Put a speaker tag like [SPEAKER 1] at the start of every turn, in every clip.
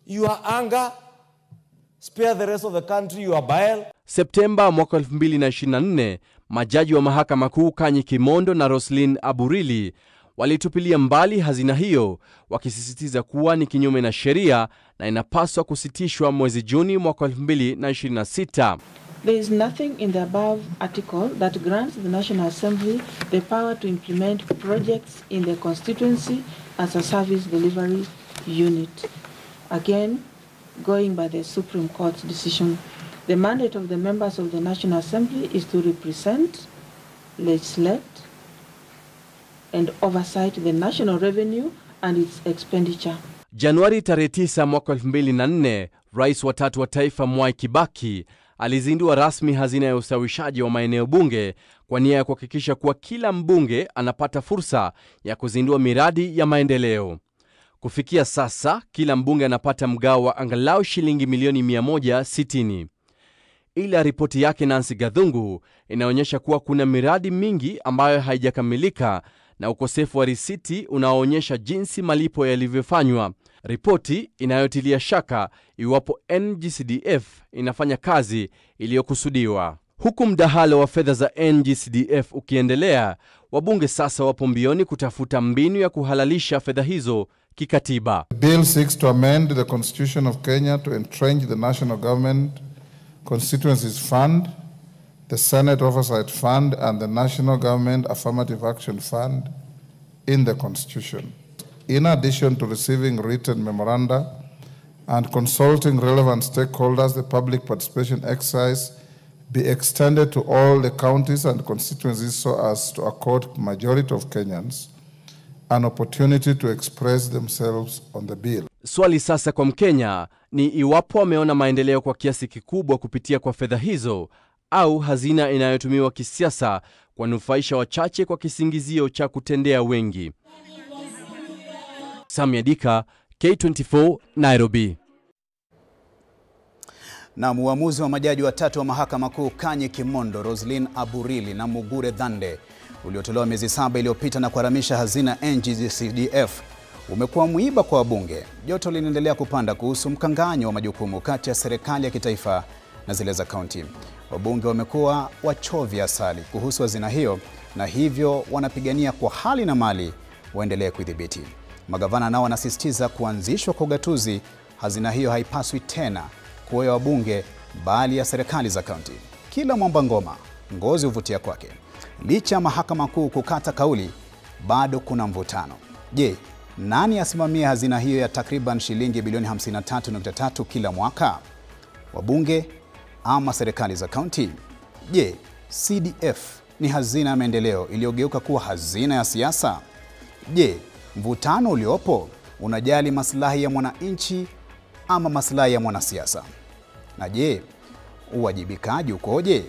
[SPEAKER 1] your anger, spare the rest of the country your bile.
[SPEAKER 2] Septemba mwaka 2024, majaji wa mahakama kuu Kanye Kimondo na Roslyn Aburili walitupilia mbali hazina hiyo, wakisisitiza kuwa ni kinyume na sheria na inapaswa kusitishwa mwezi Juni mwaka 2026.
[SPEAKER 3] There is nothing in the above article that grants the National Assembly the power to implement projects in the constituency as a service delivery unit. Again, going by the Supreme Court's decision, the mandate of the members of the National Assembly is to represent, legislate, and oversight the national revenue and its expenditure.
[SPEAKER 2] Januari 9 mwaka 2004, Rais wa tatu wa taifa Mwai Kibaki alizindua rasmi hazina ya usawishaji wa maeneo bunge kwa nia ya kuhakikisha kuwa kila mbunge anapata fursa ya kuzindua miradi ya maendeleo. Kufikia sasa, kila mbunge anapata mgao wa angalau shilingi milioni 160. Ila ripoti yake Nancy Gathungu inaonyesha kuwa kuna miradi mingi ambayo haijakamilika na ukosefu wa risiti unaoonyesha jinsi malipo yalivyofanywa. Ripoti inayotilia shaka iwapo NGCDF inafanya kazi iliyokusudiwa. Huku mdahalo wa fedha za NGCDF ukiendelea, wabunge sasa wapo mbioni kutafuta mbinu ya kuhalalisha fedha hizo kikatiba.
[SPEAKER 4] The bill seeks to amend the Constitution of Kenya to entrench the National Government Constituencies Fund, the Senate Oversight Fund, and the National Government Affirmative Action Fund in the Constitution. In addition to receiving written memoranda and consulting relevant stakeholders, the public participation exercise be extended to all the counties and constituencies so as to accord majority of Kenyans an opportunity to express themselves on the bill.
[SPEAKER 2] Swali sasa kwa Mkenya ni iwapo wameona maendeleo kwa kiasi kikubwa kupitia kwa fedha hizo au hazina inayotumiwa kisiasa kwa nufaisha wachache kwa kisingizio cha kutendea wengi. Samia Dika, K24, Nairobi.
[SPEAKER 5] Na uamuzi wa majaji watatu wa mahakama kuu Kanye Kimondo, Roslyn Aburili na Mugure Dhande uliotolewa miezi 7 iliyopita na kuharamisha hazina NGCDF umekuwa mwiba kwa wabunge. Joto linaendelea kupanda kuhusu mkanganyo wa majukumu kati ya serikali ya kitaifa na zile za kaunti. Wabunge wamekuwa wachovya asali kuhusu hazina hiyo na hivyo wanapigania kwa hali na mali waendelee kudhibiti. Magavana nao wanasisitiza kuanzishwa kwa ugatuzi. Hazina hiyo haipaswi tena kuwa ya wabunge bali ya serikali za kaunti. Kila mwamba ngoma ngozi huvutia kwake. Licha mahakama kuu kukata kauli, bado kuna mvutano. Je, nani asimamia hazina hiyo ya takriban shilingi bilioni 53.3 kila mwaka? Wabunge ama serikali za kaunti? Je, CDF ni hazina ya maendeleo iliyogeuka kuwa hazina ya siasa? Je, mvutano uliopo unajali maslahi ya mwananchi ama maslahi ya mwanasiasa? Na je, uwajibikaji ukoje?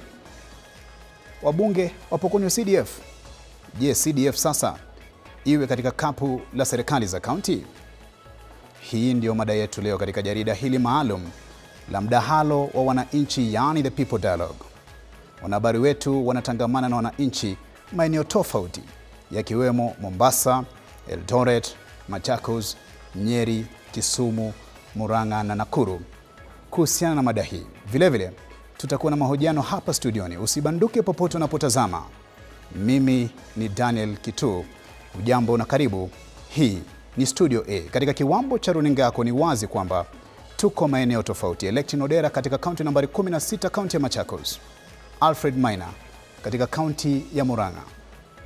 [SPEAKER 5] Wabunge wapo kwenye CDF. Je, CDF sasa iwe katika kapu la serikali za kaunti? Hii ndio mada yetu leo katika jarida hili maalum la mdahalo wa wananchi, yani the People Dialogue. Wanahabari wetu wanatangamana na wananchi maeneo tofauti yakiwemo Mombasa, Eldoret, Machakos, Nyeri, Kisumu, Murang'a na Nakuru kuhusiana na mada hii. Vile vile tutakuwa na mahojiano hapa studioni. Usibanduke popote unapotazama. Mimi ni Daniel Kitu. Ujambo na karibu. Hii ni Studio A. Katika kiwambo cha runinga yako ni wazi kwamba tuko maeneo tofauti. Electin Odera katika kaunti nambari 16 kaunti ya Machakos. Alfred Maina katika kaunti ya Murang'a.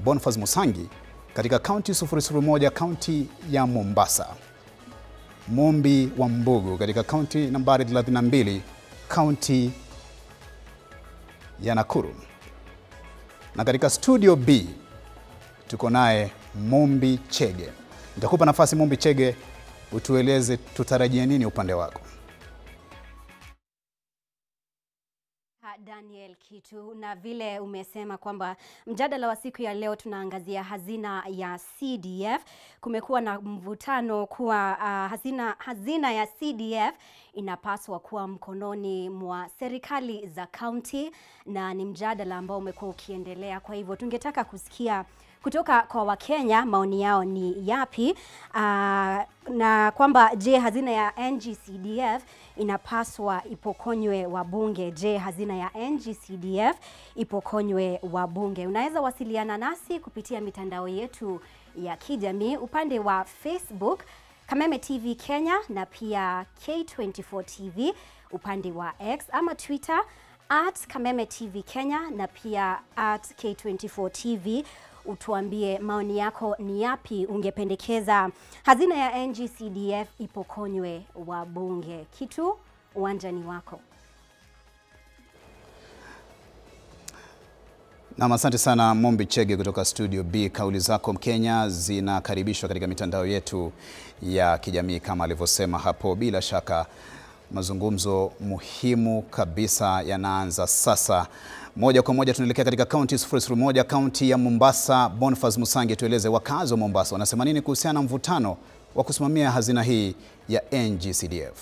[SPEAKER 5] Boniface Musangi katika kaunti 001 kaunti ya Mombasa. Mombi wa Mbugu katika kaunti nambari 32 kaunti ya Nakuru. Na katika Studio B tuko naye Mombi Chege. Nitakupa nafasi Mombi Chege utueleze tutarajia nini upande wako.
[SPEAKER 6] Daniel Kitu, na vile umesema kwamba mjadala wa siku ya leo tunaangazia hazina ya CDF. Kumekuwa na mvutano kuwa hazina ya CDF inapaswa kuwa mkononi mwa serikali za kaunti, na ni mjadala ambao umekuwa ukiendelea. Kwa hivyo tungetaka kusikia kutoka kwa Wakenya, maoni yao ni yapi, na kwamba je, hazina ya NGCDF inapaswa ipokonywe wabunge? Je, hazina ya NGCDF ipokonywe wabunge? Unaweza wasiliana nasi kupitia mitandao yetu ya kijamii, upande wa Facebook Kameme TV Kenya na pia K24 TV, upande wa X ama Twitter @Kameme TV Kenya na pia @K24 TV. Utuambie maoni yako ni yapi, ungependekeza hazina ya NGCDF ipokonywe wabunge? Kitu uwanjani wako.
[SPEAKER 5] Na asante sana Mombi Chege kutoka Studio B. Kauli zako Mkenya zinakaribishwa katika mitandao yetu ya kijamii kama alivyosema hapo. Bila shaka mazungumzo muhimu kabisa yanaanza sasa. Moja kwa moja tunaelekea katika kaunti 001, kaunti ya Mombasa. Boniface Musangi, tueleze wakazi wa Mombasa wanasema nini kuhusiana na mvutano wa kusimamia hazina hii ya NGCDF.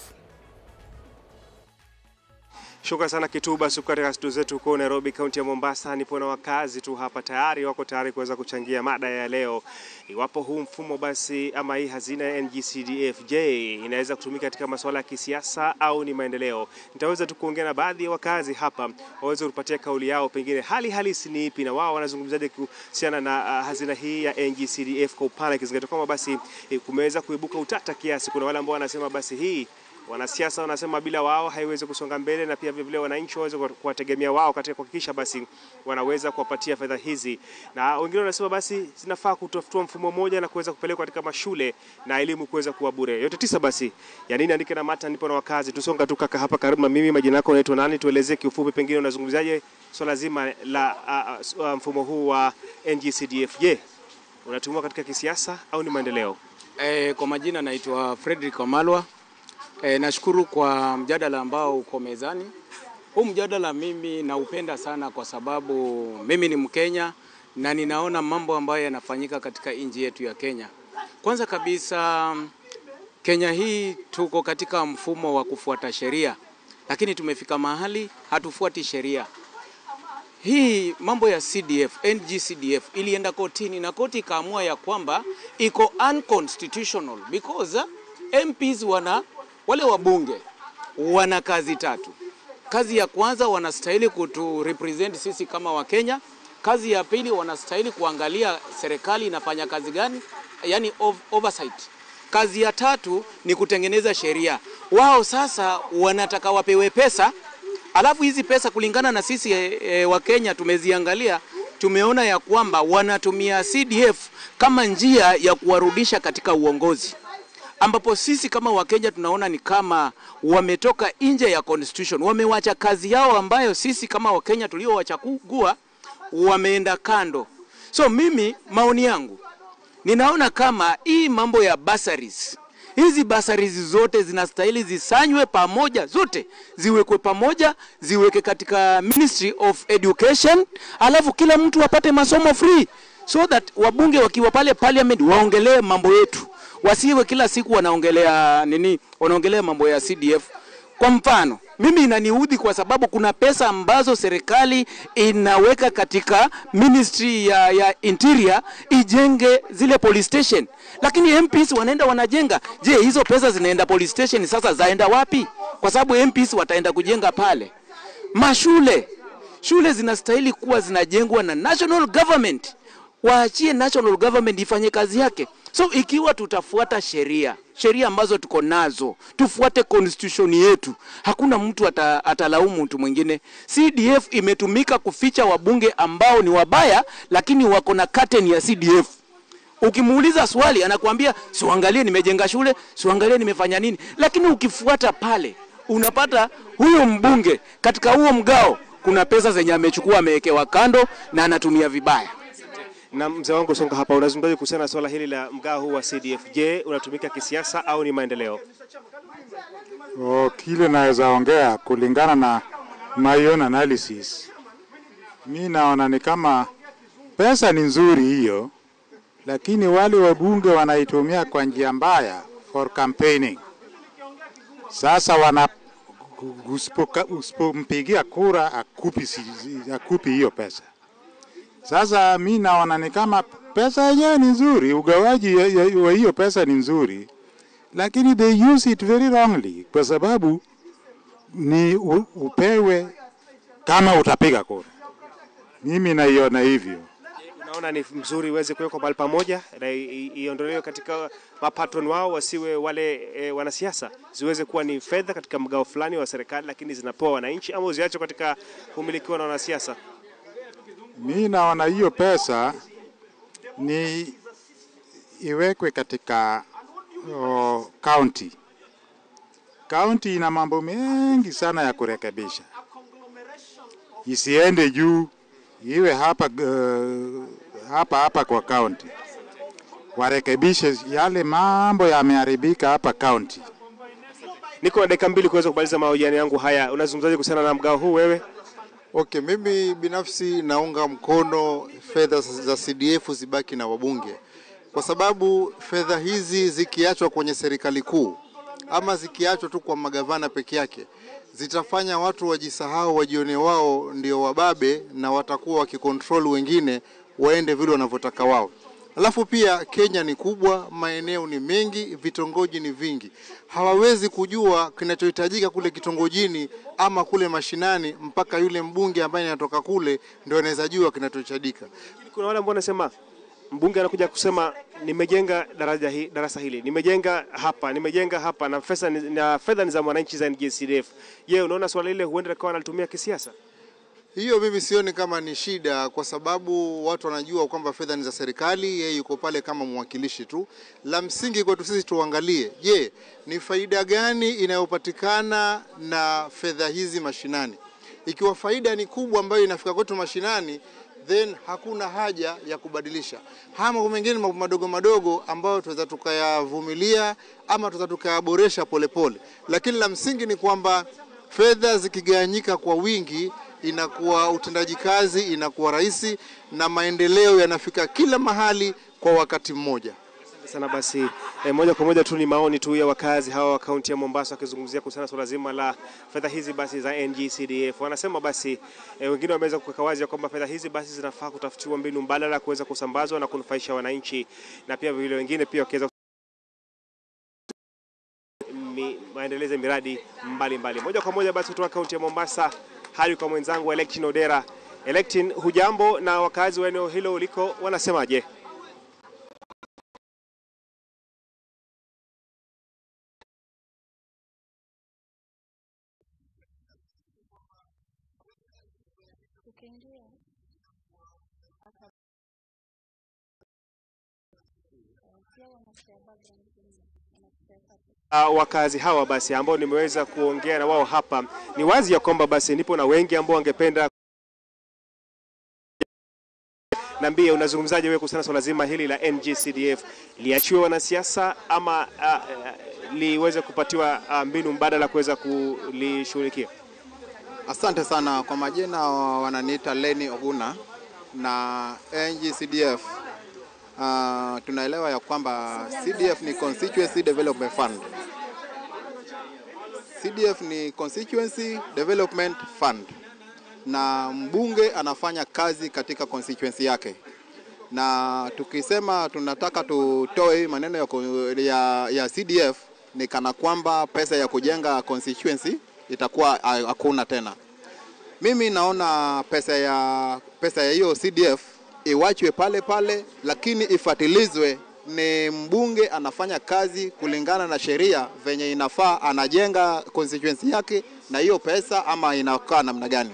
[SPEAKER 7] Shukrani sana Kituba, suku katika studio zetu huko Nairobi, kaunti ya Mombasa. Nipo na wakazi tu hapa wako tayari kuweza kuchangia mada ya leo. Iwapo huu mfumo basi ama hii hazina ya NGCDF, je, inaweza kutumika katika masuala ya kisiasa au ni maendeleo? Nitaweza tu kuongea na baadhi ya wakazi hapa waweze kupatia kauli yao, pengine hali halisi ni ipi na wao wanazungumzaje kuhusiana na hazina hii ya NGCDF kwa upana, kizingatia kwamba basi kumeweza kuibuka utata kiasi. Kuna wale ambao wanasema basi hii wanasiasa wanasema bila wao haiwezi kusonga mbele, na pia vile wananchi waweze kuwategemea wao katika kuhakikisha basi wanaweza kuwapatia fedha hizi, na wengine wanasema basi zinafaa kutafutua mfumo mmoja na kuweza kupelekwa katika mashule na elimu kuweza kuwa bure. Yote tisa basi ya nini andike na mata, nipo na wakazi. Tusonga tu kaka hapa karibu na mimi. Majina yako unaitwa nani? Tuelezee kiufupi pengine unazungumzaje swala zima la mfumo huu wa NGCDF. Je, unatumwa katika kisiasa au ni maendeleo?
[SPEAKER 8] Kwa majina naitwa Frederick Wamalwa. Nashukuru kwa mjadala ambao uko mezani. Huu mjadala mimi naupenda sana kwa sababu mimi ni Mkenya na ninaona mambo ambayo yanafanyika katika nchi yetu ya Kenya. Kwanza kabisa, Kenya hii tuko katika mfumo wa kufuata sheria, lakini tumefika mahali hatufuati sheria. Hii mambo ya CDF, NGCDF ilienda kotini na koti kaamua ya kwamba iko unconstitutional because MPs wale wabunge wana kazi tatu. Kazi ya kwanza, wanastahili represent sisi kama Wakenya. Kazi ya pili, wanastahili kuangalia serikali inafanya kazi gani, yani oversight. Kazi ya tatu ni kutengeneza sheria. Wao sasa wanataka wapewe pesa, alafu hizi pesa kulingana na sisi Wakenya tumeziangalia, tumeona ya kwamba wanatumia CDF kama njia ya kuwarudisha katika uongozi, ambapo sisi kama Wakenya tunaona ni kama wametoka nje ya constitution, wamewacha kazi yao ambayo sisi kama Wakenya tuliowachagua wameenda kando. So mimi maoni yangu, ninaona kama hii mambo ya bursaries, hizi bursaries zote zinastahili zisanywe pamoja, zote ziwekwe pamoja, ziweke katika Ministry of Education, alafu kila mtu apate masomo free, so that wabunge wakiwa pale parliament waongelee mambo yetu, wasiwe kila siku wanaongelea mambo ya CDF. Kwa mfano, mimi inaniudhi kwa sababu kuna pesa ambazo serikali inaweka katika Ministry ya Interior ijenge zile police station, lakini MPs wanaenda wanajenga. Je, hizo pesa zinaenda police station sasa zaenda wapi? Kwa sababu MPs wataenda kujenga pale. Shule zinastahili kuwa zinajengwa na national government. Waachie national government ifanye kazi yake. So ikiwa tutafuata sheria ambazo tuko nazo, tufuate constitution yetu, hakuna mtu atalaumu mtu mwingine. CDF imetumika kuficha wabunge ambao ni wabaya, lakini wako na curtain ya CDF. Ukimuuliza swali anakuambia siangalie nimejenga shule, siangalie nimefanya nini. Lakini ukifuata pale unapata huyo mbunge katika huo mgao kuna pesa zenye amechukua amewekewa kando na anatumia vibaya.
[SPEAKER 7] Na mzee wangu songa hapa, unazungumzaje kuhusiana na swala hili la mgao huu wa CDF? Je, unatumika kisiasa au ni maendeleo?
[SPEAKER 9] Kile naweza ongea kulingana na my own analysis. Mimi naona ni kama pesa ni nzuri hiyo, lakini wale wabunge wanaitumia kwa njia mbaya for campaigning. Sasa usipompigia kura akupi hiyo pesa. Sasa mimi naona ni kama pesa yenyewe ni nzuri, ugawaji wa hiyo pesa ni nzuri, lakini they use it very wrongly, kwa sababu ni upewe kama utapiga kura. Mimi naiona hivyo.
[SPEAKER 7] Unaona ni mzuri uweze kuwekwa mahali pamoja na iondolewe katika mapatron wao, wasiwe wale wanasiasa, ziweze kuwa ni fedha katika mgao fulani wa serikali lakini zinapewa wananchi, ama ziachwe katika kumilikiwa na wanasiasa?
[SPEAKER 9] Mimi naona hiyo pesa ni iwekwe katika county. County ina mambo mengi sana ya kurekebisha. Isiende juu, iwe hapa kwa county. Warekebishe yale mambo yameharibika hapa county.
[SPEAKER 7] Niko na dakika 2 kuweza kumaliza mahojiano yangu haya. Unazungumzaje kuhusiana na mgao huu wewe?
[SPEAKER 10] Okay, mimi binafsi naunga mkono fedha za CDF zibaki na wabunge. Kwa sababu fedha hizi zikiachwa kwenye serikali kuu ama zikiachwa tu kwa magavana peke yake, zitafanya watu wajisahau, wajione wao ndio wababe na watakuwa wakikontrol wengine waende vile wanavyotaka wao. Alafu pia Kenya ni kubwa, maeneo ni mengi, vitongoji ni vingi. Hawawezi kujua kinachohitajika kule kitongojini ama kule mashinani mpaka yule mbunge ambaye anatoka kule ndio anaweza jua kinachohitajika.
[SPEAKER 7] Kuna wale ambao wanasema mbunge anakuja kusema nimejenga darasa hili, nimejenga hapa na fedha ni za mwananchi za NGCDF. Je, unaona swala ile huenda likawa analitumia kisiasa?
[SPEAKER 10] Hiyo mimi sioni kama ni shida, kwa sababu watu wanajua kwamba fedha ni za serikali, yeye yuko pale kama mwakilishi tu. La msingi kwetu sisi tuangalie, je, ni faida gani inayopatikana na fedha hizi mashinani? Ikiwa faida ni kubwa ambayo inafika kwetu mashinani, then hakuna haja ya kubadilisha. Mambo mengine madogo madogo ambayo tunaweza tukayavumilia ama tunaweza tukayaboresha polepole. Lakini la msingi ni kwamba fedha zikigawanyika kwa wingi, inakuwa utendaji kazi inakuwa rahisi na maendeleo yanafika kila mahali kwa wakati mmoja.
[SPEAKER 7] Sana basi, moja kwa moja tu ni maoni tu ya wakazi hawa wa kaunti ya Mombasa wakizungumzia kuhusiana swala zima la fedha hizi basi za NGCDF. Wanasema basi wengine wameweza kuweka wazi kwamba fedha hizi basi zinafaa kutafutiwa mbinu mbadala kuweza kusambazwa na kunufaisha wananchi, na pia vile wengine pia wakiweza maendeleze miradi mbalimbali. Moja kwa moja basi kutoka kaunti ya Mombasa hadi kwa mwenzangu Electin Odera. Electin, hujambo, na wakazi wa eneo hilo uliko wanasemaje? Wakazi hawa basi ambao nimeweza kuongea na wao hapa, ni wazi ya kwamba basi nipo na wengi ambao wangependa. Niambie, unazungumzaje wewe kuhusiana swala zima hili la NGCDF? Liachiwe wanasiasa ama liweze kupatiwa mbinu mbadala kuweza kulishughulikia?
[SPEAKER 11] Asante sana. Kwa majina wananiita Lenny Oguna na NGCDF. Tunaelewa ya kwamba CDF ni Constituency Development Fund. CDF ni Constituency Development Fund, na mbunge anafanya kazi katika constituency yake. Na tukisema tunataka tutoe maneno ya CDF, ni kana kwamba pesa ya kujenga constituency itakuwa hakuna tena. Mimi naona pesa ya hiyo CDF iwachwe pale pale, lakini ifuatilizwe ni mbunge anafanya kazi kulingana na sheria venye inafaa, anajenga constituency yake na hiyo pesa ama inakaa namna gani.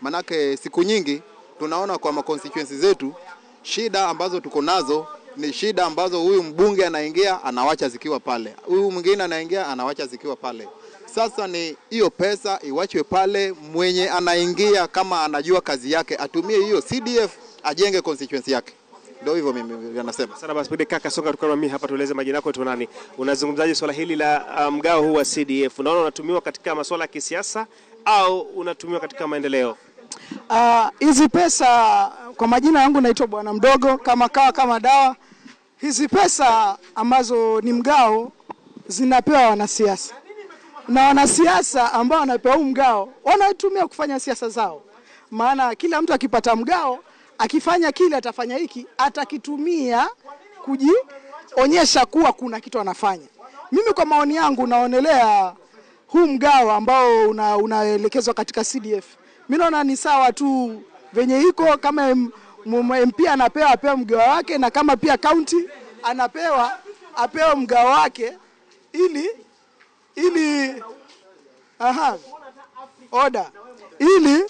[SPEAKER 11] Manake siku nyingi tunaona kwa constituency zetu shida ambazo tuko nazo ni shida ambazo huyu mbunge anaingia anawacha zikiwa pale, huyu mwingine anaingia anawacha zikiwa pale. Sasa ni hiyo pesa iwachwe pale, mwenye anaingia kama anajua kazi yake atumie hiyo CDF ajenge constituency yake. Ndio hivyo mimi nasema.
[SPEAKER 7] Sana basi, bide kaka soka tukana mimi hapa, tueleze majina yako tu nani. Unazungumzaje swala hili la mgao huu wa CDF? Unaona unatumiwa katika masuala ya kisiasa au unatumiwa katika maendeleo?
[SPEAKER 12] Hizi pesa, kwa majina yangu naitwa Bwana Mdogo, kama dawa. Hizi pesa ambazo ni mgao zinapewa wanasiasa. Na wanasiasa ambao wanapewa mgao wanatumia kufanya siasa zao. Maana kila mtu akipata mgao akifanya kile atafanya hiki, atakitumia kujionyesha kuwa kuna kitu anafanya. Mimi kwa maoni yangu naonelea huu mgao ambao unaelekezwa katika CDF. Mimi naona ni sawa tu venye iko, kama MP apewa mgao wake, na kama pia county apewa mgao wake ili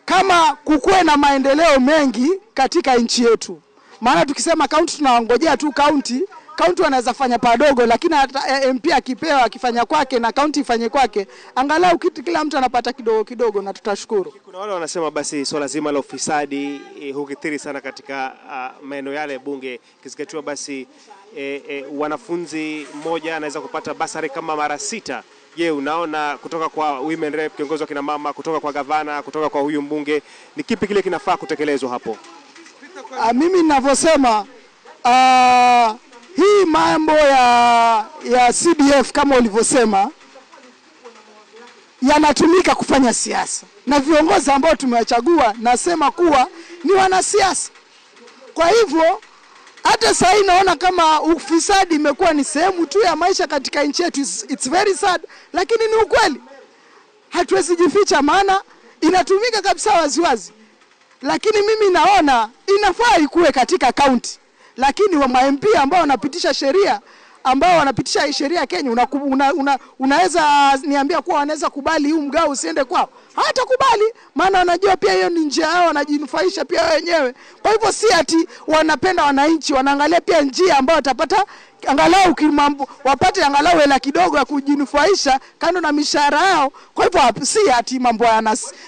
[SPEAKER 12] kama kukuwe na maendeleo mengi katika nchi yetu. Maana tukisema county tunawangojea tu county wanaweza fanya padogo, lakini hata MP akipewa akifanya kwake na county ifanye kwake, angalau kila mtu anapata kidogo kidogo, na tutashukuru.
[SPEAKER 7] Kuna wale wanasema basi swala zima la ufisadi hukithiri sana katika maeneo yale bunge, kizingatiwa basi wanafunzi mmoja anaweza kupata basari kama mara 6. Je, unaona kutoka kwa women rep, kiongozi wa kina mama, kutoka kwa gavana, kutoka kwa huyu mbunge, ni kipi kile kinafaa kutekelezwa hapo?
[SPEAKER 12] Mimi ninavyosema hii mambo ya CDF kama ulivyosema yanatumika kufanya siasa, na viongozi ambao tumewachagua nasema kuwa ni wanasiasa. Kwa hivyo hata sasa naona kama ufisadi imekuwa ni sehemu tu ya maisha katika nchi yetu. It's very sad, lakini ni ukweli. Hatuwezi jificha, maana inatumika kabisa waziwazi. Lakini mimi naona inafaa ikuwe katika county. Lakini wa MP ambao wanapitisha sheria, ambao wanapitisha sheria Kenya, unaweza niambia kuwa wanaweza kubali huu mgao usiende kwao? Hata kubali, maana wanajua pia hiyo ni njia yao, wanajinufaisha pia wenyewe. Kwa hivyo si ati wanapenda wananchi, wanaangalia pia njia ambao watapata angalau wapate angalau hela kidogo ya kujinufaisha kando na mishahara yao. Kwa hivyo si ati mambo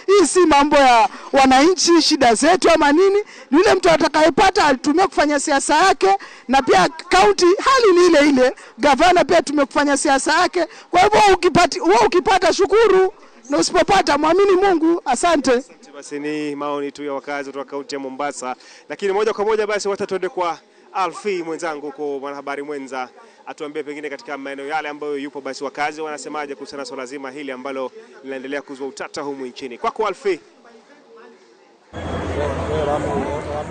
[SPEAKER 12] hii si mambo ya wananchi, shida zetu ama nini. Ni yule mtu atakayepata alitumia kufanya siasa yake, na pia county hali ni ile ile, gavana pia tumekufanya siasa yake. Kwa hivyo ukipata shukuru, na usipopata muamini Mungu. Asante.
[SPEAKER 7] Basi ni maoni tu ya wakazi kutoka kaunti ya Mombasa, lakini moja kwa moja basi wacha tuende kwa Alfi mwenzangu, kwa mwanahabari mwenza, atuambie pengine katika maeneo yale ambayo yupo basi wakazi wanasemaje kuhusiana na swala zima hili ambalo linaendelea kuzua utata humu nchini. Kwako Alfi.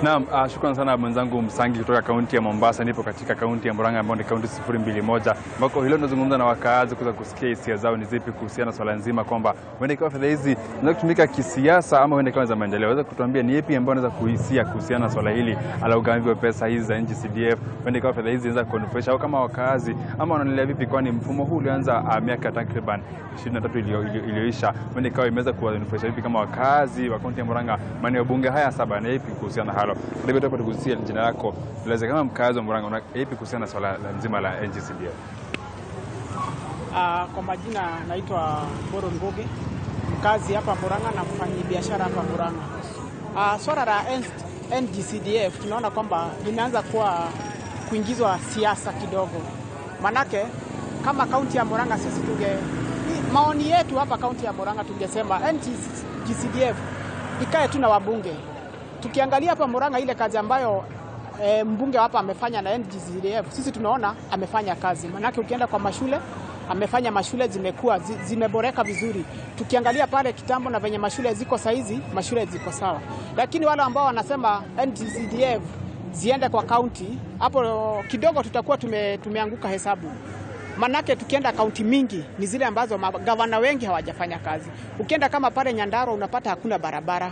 [SPEAKER 13] Naam, shukrani sana mwenzangu Msangi kutoka kaunti ya Mombasa. Nipo katika kaunti ya Murang'a ambayo ni kaunti 021, ambako hilo tunazungumza na wakazi kuweza kusikia hisia zao ni zipi kuhusiana na swala nzima, kwamba huenda ikawa fedha hizi zinaweza kutumika kisiasa ama huenda ikawa za maendeleo. Waweza kutuambia ni yapi ambayo unaweza kuhisia kuhusiana na swala hili la ugavi wa pesa hizi za NG-CDF? Huenda ikawa fedha hizi zinaweza kunufaisha au kama wakazi, ama wanaendelea vipi, kwani mfumo huu ulianza miaka takriban 23 iliyoisha? Huenda ikawa imeweza kuwanufaisha vipi kama wakazi wa kaunti ya Murang'a, maeneo bunge haya 7, na yapi kuhusiana na halo? Ndio tutapata kugusia jina lako, tueleze kama mkazi wa Murang'a, yapi kuhusiana na swala nzima la NG-CDF?
[SPEAKER 14] Kwa majina naitwa Boro Ngoge, mkazi hapa Murang'a na mfanyabiashara hapa Murang'a. Swala la NG-CDF tunaona kwamba linaanza kuingizwa siasa kidogo. Manake kama kaunti ya Murang'a sisi maoni yetu hapa kaunti ya Murang'a tungesema NG-CDF ikae tu na wabunge. Tukiangalia hapa Murang'a ile kazi ambayo mbunge hapa amefanya na NG-CDF, sisi tunaona amefanya kazi. Manake ukienda kwa mashule, amefanya mashule zimeboreka vizuri. Tukiangalia pale kitambo na venye mashule ziko saizi, mashule ziko sawa. Lakini wale ambao wanasema NG-CDF ziende kwa county, hapo kidogo tutakuwa tumeanguka hesabu. Manake tukienda kaunti mingi ni zile ambazo gavana wengi hawajafanya kazi. Ukienda kama pale Nyandarua unapata hakuna barabara,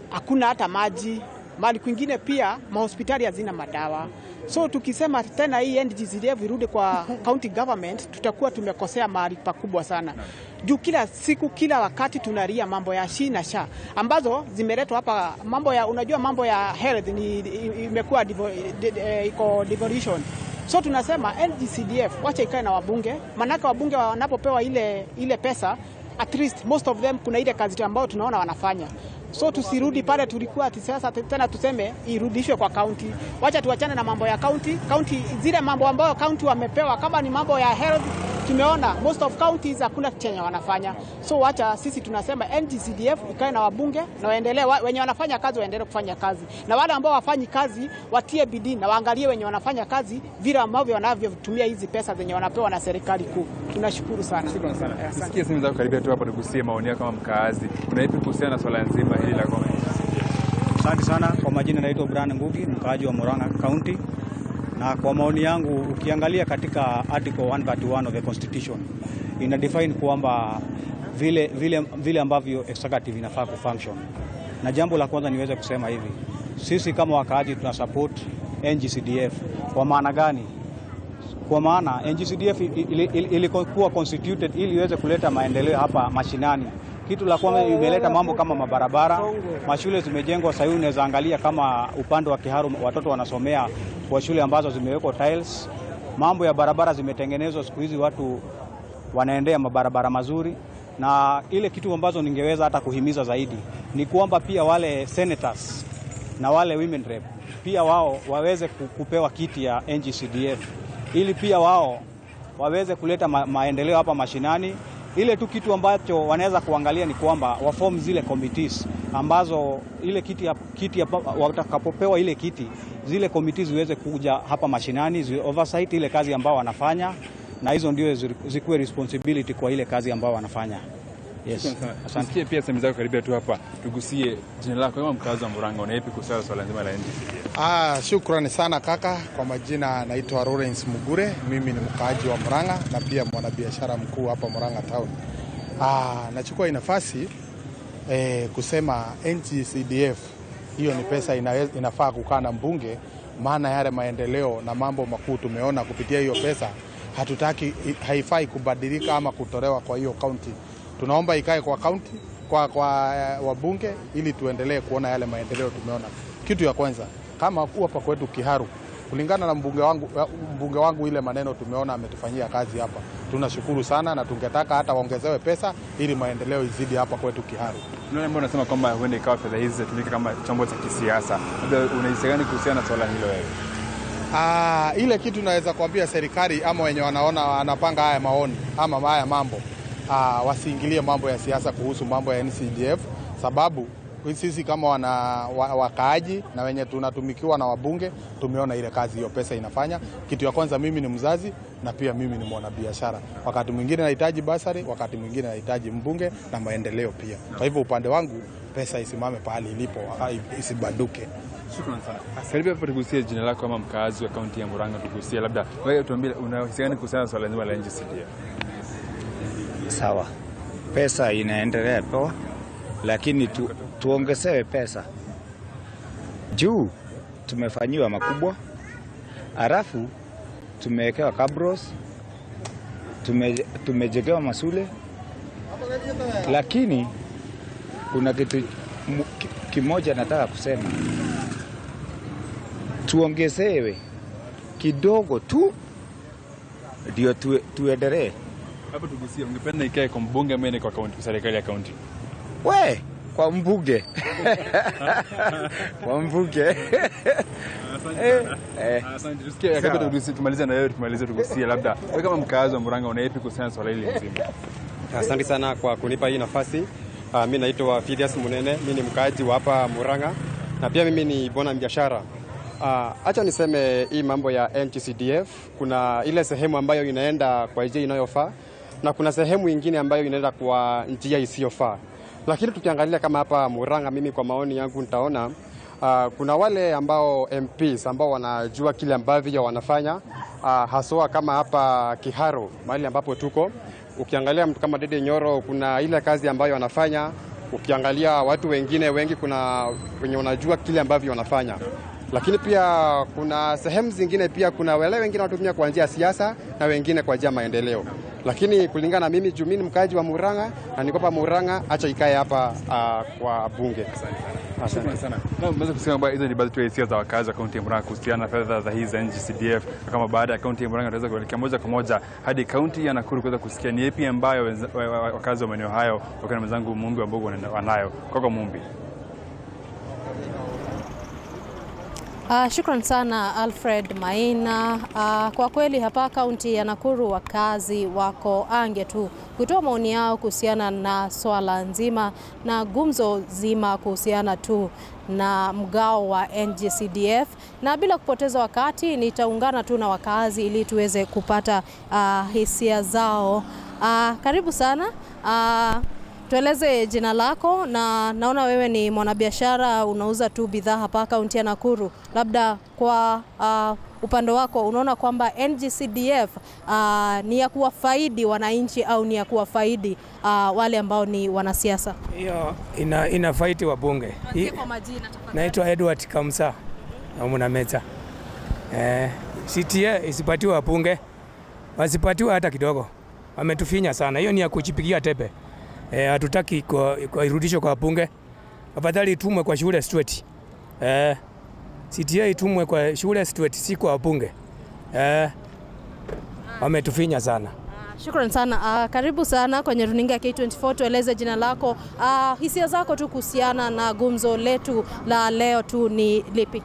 [SPEAKER 14] hakuna hata maji, mali kwingine pia mahospitali hazina madawa. So tukisema tena hii NG-CDF irudi kwa county government, tutakuwa tumekosea mahali pakubwa sana. Juu kila siku kila wakati tunaria mambo ya SHI na SHA ambazo zimeletwa hapa. Mambo ya unajua mambo ya health ni imekuwa iko devolution. So tunasema NG-CDF wacha ikae na wabunge, manake wabunge wanapopewa ile pesa, at least most of them kuna ile kazi ambayo tunaona wanafanya. So tusirudi pale tulikuwa sasa tena tuseme irudishwe kwa county. Wacha tuachane na mambo ya county. County zile mambo ambayo county wamepewa, kama ni mambo ya health, tumeona most of counties hakuna chenye wanafanya. So wacha sisi tunasema NG-CDF ikae na wabunge na waendelee, wenye wanafanya kazi waendelee kufanya kazi. Na wale ambao wafanyi kazi watie bidii na waangalie wenye wanafanya kazi vile ambavyo wanavyotumia hizi pesa zenye wanapewa na serikali kuu. Tunashukuru sana.
[SPEAKER 13] Shukrani sana. Sikia simu zako karibia tu hapa tugusie maoni yako kama mkazi. Kuna ipi kuhusiana na swala nzima hili la NG-CDF?
[SPEAKER 15] Asante sana. Kwa majina naitwa Brian Ngugi, mkaaji wa Murang'a County. Na kwa maoni yangu, ukiangalia katika article 131 of the Constitution, ina define kwamba vile ambavyo executive inafaa kufunction. Na jambo la kwanza niweze kusema hivi, sisi kama wakaaji tuna support NGCDF. Kwa maana gani? Kwa maana NGCDF ilikuwa constituted ili iweze kuleta maendeleo hapa mashinani. Kitu la kwanza imeleta mambo kama mabarabara, mashule zimejengwa. Sasa unaweza angalia kama upande wa Kiharu watoto wanasomea kwa shule ambazo zimewekwa tiles. Mambo ya barabara zimetengenezwa, siku hizi watu wanaendea mabarabara mazuri. Na ile kitu ambazo ningeweza hata kuhimiza zaidi ni kwamba pia wale senators na wale women rep pia wao waweze kupewa kiti ya NGCDF ili pia wao waweze kuleta maendeleo hapa mashinani. Ile tu kitu ambacho wanaweza kuangalia ni kwamba waform zile committees ambazo ile kiti watakapopewa ile kiti, zile committees ziweze kuja hapa mashinani, oversight ile kazi ambao wanafanya, na hizo ndio zikuwe responsibility kwa ile kazi ambao wanafanya. Yes.
[SPEAKER 13] Asante. Pia sehemu zako karibia tu hapa, tugusie jina lako kama mkazi wa Murang'a, unaipi kuhusu swala nzima la NGCDF?
[SPEAKER 16] Shukrani sana kaka. Kwa majina naitwa Lawrence Mugure, mimi ni mkaaji wa Murang'a na pia mwanabiashara mkuu hapa Murang'a town. Nachukua nafasi kusema NGCDF hiyo ni pesa inafaa kukaa na mbunge, maana yale maendeleo na mambo makuu tumeona kupitia hiyo pesa. Hatutaki, haifai kubadilika ama kutolewa kwa hiyo county. Tunaomba ikae kwa county, kwa wabunge, ili tuendelee kuona yale maendeleo tumeona. Kitu ya kwanza, kama hapa kwetu Kiharu, kulingana na mbunge wangu ile maneno tumeona ametufanyia kazi hapa. Tunashukuru sana na tungetaka hata waongezewe pesa ili maendeleo izidi hapa kwetu Kiharu.
[SPEAKER 13] Mbona unasema kwamba huenda ikawa fedha hizi zitumike kama chombo cha kisiasa? Unahisi gani kuhusiana na swala hilo wewe?
[SPEAKER 16] Ile kitu naweza kuambia serikali ama wenye wanaona wanapanga haya maoni ama haya mambo, wasiingilie mambo ya siasa kuhusu mambo ya NGCDF, sababu sisi kama wakaaji na wenye tunatumikiwa na wabunge tumeona ile kazi hiyo pesa inafanya. Kitu ya kwanza, mimi ni mzazi na pia mimi ni mwanabiashara. Wakati mwingine nahitaji basari, wakati mwingine nahitaji mbunge na maendeleo pia. Kwa hivyo upande wangu pesa isimame pahali ilipo, isibaduke.
[SPEAKER 13] Shukrani sana. Karibia hapo tugusie jina lako kama mkazi wa kaunti ya Murang'a, tugusie labda wewe tuambie unahisi gani kuhusiana na swala nzima la NGCDF?
[SPEAKER 17] Sawa. Pesa inaendelea poa, lakini tuongezewe pesa. Juu tumefanyiwa makubwa, halafu tumewekewa kabros, tumejengewa masule, lakini kuna kitu kimoja nataka kusema. Tuongezewe kidogo tu ndio tuendelee.
[SPEAKER 13] Hapo tugusie, ungependa ikae kwa mbunge ama kwa kaunti, serikali ya kaunti?
[SPEAKER 17] Kwa mbunge. Kwa mbunge.
[SPEAKER 13] Asante. Tusikie kabla tumalize na wewe, tugusie labda wewe kama mkazi wa Murang'a unaipi kuhusiana na swala hili nzima?
[SPEAKER 18] Asante sana kwa kunipa hii nafasi. Mimi naitwa Fidias Munene, mimi ni mkazi wa hapa Murang'a na pia mimi ni bwana biashara. Acha niseme hii mambo ya NGCDF, kuna ile sehemu ambayo inaenda kwa njia inayofaa na kuna sehemu nyingine ambayo inaenda kwa njia isiyofaa. Lakini tukiangalia kama hapa Murang'a, mimi kwa maoni yangu nitaona kuna wale ambao MPs ambao wanajua kile ambavyo wanafanya, haswa kama hapa Kiharu mahali ambapo tuko. Ukiangalia mtu kama Dede Nyoro, kuna ile kazi ambayo wanafanya. Ukiangalia watu wengine wengi, kuna wenye wanajua kile ambavyo wanafanya. Lakini pia kuna sehemu zingine pia kuna wale wengine wanatumia kwa njia ya siasa na wengine kwa njia ya maendeleo. Lakini kulingana na mimi, mimi ni mkaji wa Murang'a na niko hapa Murang'a, acha ikae hapa kwa bunge.
[SPEAKER 13] Asante sana. Na unaweza kusema kwamba hizo ni baadhi tu ya hisia za wakazi wa kaunti ya Murang'a kuhusiana na fedha za hizi NGCDF, kama baada ya kaunti ya Murang'a tunaweza kuelekea moja kwa moja hadi kaunti ya Nakuru kuweza kusikia ni yapi ambayo wakazi wa maeneo hayo wakina mwenzangu Mumbi wa Mbogo wanayo. Kwa Mumbi.
[SPEAKER 19] Shukran sana Alfred Maina. Kwa kweli hapa kaunti ya Nakuru wakazi wako ange tu kutoa maoni yao kuhusiana na swala nzima na gumzo zima kuhusiana tu na mgao wa NGCDF, na bila kupoteza wakati nitaungana tu na wakazi ili tuweze kupata hisia zao. Karibu sana. tueleze jina lako, na naona wewe ni mwanabiashara, unauza tu bidhaa hapa kaunti ya Nakuru. Labda kwa upande wako unaona kwamba NGCDF ni ya kuwafaidi wananchi au ni ya kuwafaidi wale ambao ni wanasiasa?
[SPEAKER 20] Hiyo inafaidi wabunge.
[SPEAKER 19] Kwa majina tafadhali.
[SPEAKER 20] Naitwa Edward Kamsa na Mwanameza. CTA isipatiwe wabunge, wasipatiwe hata kidogo. Wametufinya sana. Hiyo ni ya kuchipigia tepe. Hatutaki kwa irudisho kwa wabunge. Afadhali itumwe kwa shule straight. CTA itumwe kwa shule straight, si kwa wabunge. Wametufinya sana.
[SPEAKER 19] Shukrani sana. Karibu sana kwenye runinga ya K24. Tueleze jina lako, hisia zako tu kuhusiana na gumzo letu la leo tu ni lipi?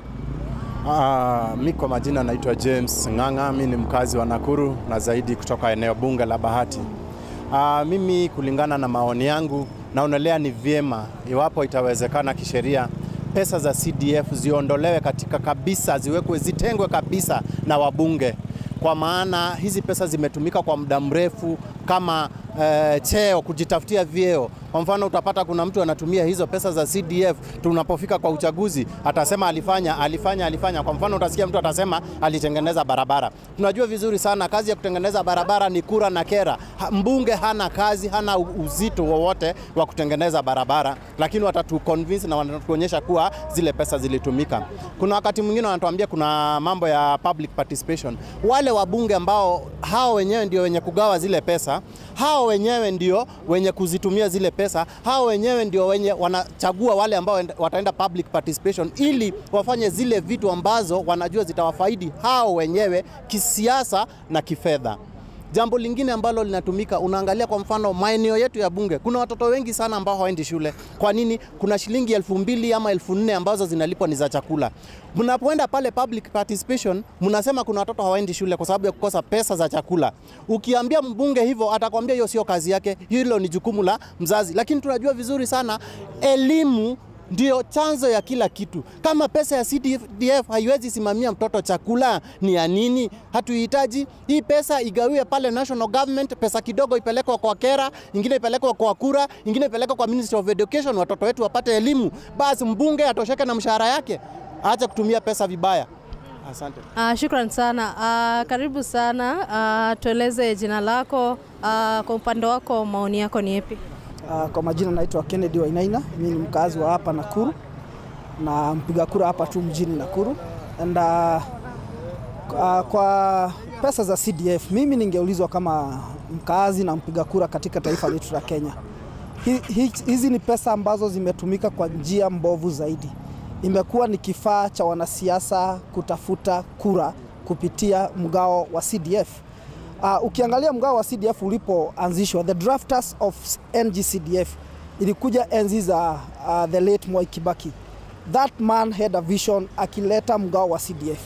[SPEAKER 21] Mimi kwa majina naitwa James Ng'ang'a, mimi ni mkazi wa Nakuru na zaidi kutoka eneo bunge la Bahati. Mimi kulingana na maoni yangu naonelea ni vyema iwapo itawezekana kisheria pesa za CDF ziondolewe katika kabisa, zitengwe kabisa na wabunge, kwa maana hizi pesa zimetumika kwa muda mrefu kama cheo, kujitafutia vyeo. Kwa mfano utapata kuna mtu anatumia hizo pesa za CDF, tunapofika kwa uchaguzi atasema alifanya. Kwa mfano utasikia mtu atasema alitengeneza barabara. Tunajua vizuri sana kazi ya kutengeneza barabara ni kura na kera. Mbunge hana kazi, hana uzito wowote wa kutengeneza barabara, lakini watatuconvince na wanatuonyesha kuwa zile pesa zilitumika. Kuna wakati mwingine wanatuambia kuna mambo ya public participation. Wale wabunge ambao hao wenyewe ndio wenye kugawa zile pesa, hao wenyewe ndio wenye kuzitumia zile pesa, hao wenyewe ndio wenye wanachagua wale ambao wataenda public participation ili wafanye zile vitu ambazo wanajua zitawafaidi hao wenyewe kisiasa na kifedha. Jambo lingine ambalo linatumika, unaangalia kwa mfano maeneo yetu ya bunge, kuna watoto wengi sana ambao hawaendi shule. Kwa nini? Kuna shilingi 2,000 ama 4,000 ambazo zinalipwa ni za chakula. Mnapoenda pale public participation, mnasema kuna watoto hawaendi shule kwa sababu ya kukosa pesa za chakula. Ukiambia mbunge hivyo atakwambia hiyo sio kazi yake, hilo ni jukumu la mzazi. Lakini tunajua vizuri sana elimu ndio chanzo ya kila kitu. Kama pesa ya CDF haiwezi simamia mtoto chakula, ni ya nini? Hatuhitaji hii pesa igawiwe pale national government, pesa kidogo ipelekwe kwa kera, nyingine ipelekwe kwa kura, nyingine ipelekwe kwa Ministry of Education, watoto wetu wapate elimu. Basi mbunge atosheke na mshahara yake. Acha kutumia pesa vibaya. Asante.
[SPEAKER 19] Shukrani sana. Karibu sana. Tueleze jina lako, kwa upande wako maoni yako ni yapi?
[SPEAKER 12] Kwa majina naitwa Kennedy Wainaina, mimi ni mkazi wa hapa Nakuru na mpiga kura hapa tu mjini Nakuru. And kwa pesa za CDF mimi ningeulizwa kama mkazi na mpiga kura katika taifa letu la Kenya. Hizi ni pesa ambazo zimetumika kwa njia mbovu zaidi. Imekuwa ni kifaa cha wanasiasa kutafuta kura kupitia mgao wa CDF. Ukiangalia mgao wa CDF ulipoanzishwa, the drafters of NGCDF ilikuja enzi za the late Mwai Kibaki. That man had a vision akileta mgao wa CDF.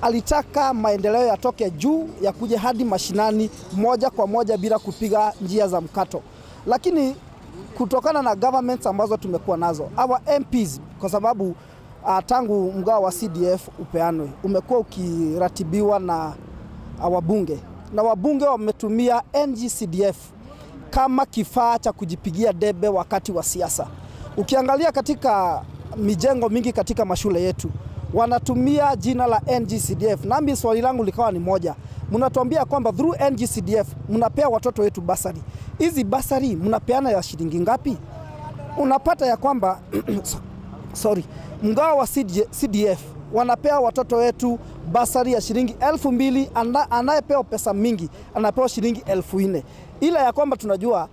[SPEAKER 12] Alitaka maendeleo yatoke juu ya kuja hadi mashinani moja kwa moja bila kupiga njia za mkato. Lakini kutokana na governments ambazo tumekuwa nazo, our MPs, kwa sababu tangu mgao wa CDF upeanwe, umekuwa ukiratibiwa na wabunge. Na wabunge wametumia NGCDF kama kifaa cha kujipigia debe wakati wa siasa. Ukiangalia katika mijengo mingi katika mashule yetu, wanatumia jina la NGCDF. Nami swali langu likawa ni moja. Mnatuambia kwamba through NGCDF mnapea watoto wetu basari. Hizi basari mnapeana ya shilingi ngapi? Unapata ya kwamba mgao wa CDF wanapea watoto wetu basari ya shilingi 2,000, anayepewa pesa mingi anapewa shilingi 4,000. Ila ya kwamba tunajua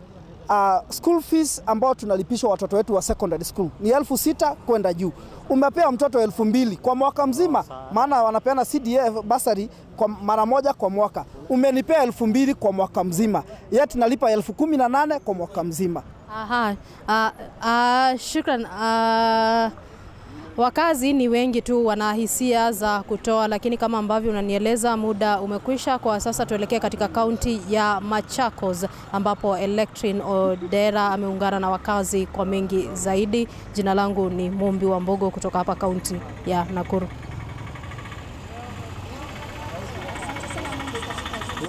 [SPEAKER 12] school fees ambao tunalipishwa watoto wetu wa secondary school ni 6,000 kwenda juu. Umepewa mtoto 2,000 kwa mwaka mzima, maana wanapeana CDF basari kwa mara moja kwa mwaka. Umenipea 2,000 kwa mwaka mzima, yet nalipa 18,000 kwa mwaka mzima.
[SPEAKER 19] Shukran. Wakazi ni wengi tu wana hisia za kutoa, lakini kama ambavyo unanieleza muda umekwisha. Kwa sasa tuelekee katika kaunti ya Machakos ambapo Electrine Odera ameungana na wakazi kwa mengi zaidi. Jina langu ni Mumbi wa Mbogo kutoka hapa kaunti ya Nakuru.